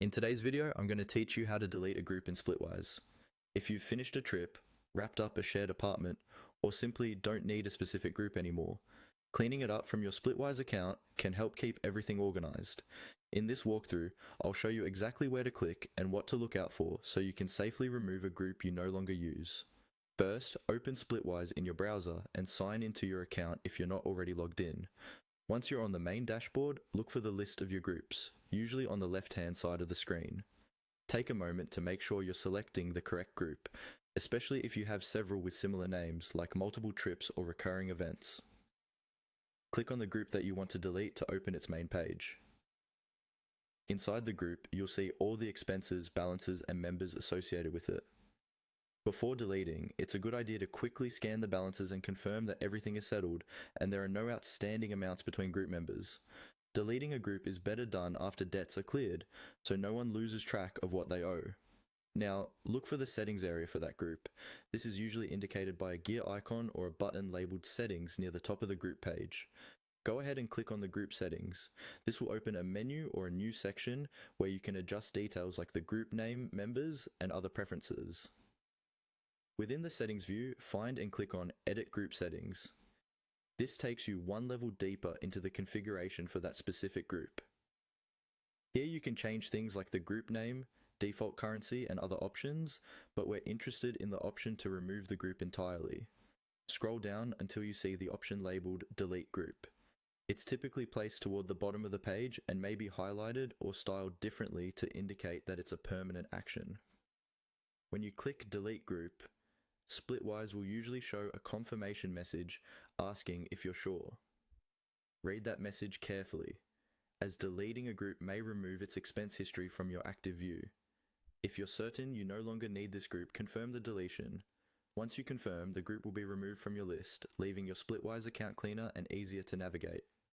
In today's video, I'm going to teach you how to delete a group in Splitwise. If you've finished a trip, wrapped up a shared apartment, or simply don't need a specific group anymore, cleaning it up from your Splitwise account can help keep everything organized. In this walkthrough, I'll show you exactly where to click and what to look out for so you can safely remove a group you no longer use. First, open Splitwise in your browser and sign into your account if you're not already logged in. Once you're on the main dashboard, look for the list of your groups, usually on the left-hand side of the screen. Take a moment to make sure you're selecting the correct group, especially if you have several with similar names like multiple trips or recurring events. Click on the group that you want to delete to open its main page. Inside the group, you'll see all the expenses, balances, and members associated with it. Before deleting, it's a good idea to quickly scan the balances and confirm that everything is settled and there are no outstanding amounts between group members. Deleting a group is better done after debts are cleared, so no one loses track of what they owe. Now, look for the settings area for that group. This is usually indicated by a gear icon or a button labeled Settings near the top of the group page. Go ahead and click on the group settings. This will open a menu or a new section where you can adjust details like the group name, members, and other preferences. Within the settings view, find and click on Edit Group Settings. This takes you one level deeper into the configuration for that specific group. Here you can change things like the group name, default currency, and other options, but we're interested in the option to remove the group entirely. Scroll down until you see the option labeled Delete Group. It's typically placed toward the bottom of the page and may be highlighted or styled differently to indicate that it's a permanent action. When you click Delete Group, Splitwise will usually show a confirmation message asking if you're sure. Read that message carefully, as deleting a group may remove its expense history from your active view. If you're certain you no longer need this group, confirm the deletion. Once you confirm, the group will be removed from your list, leaving your Splitwise account cleaner and easier to navigate.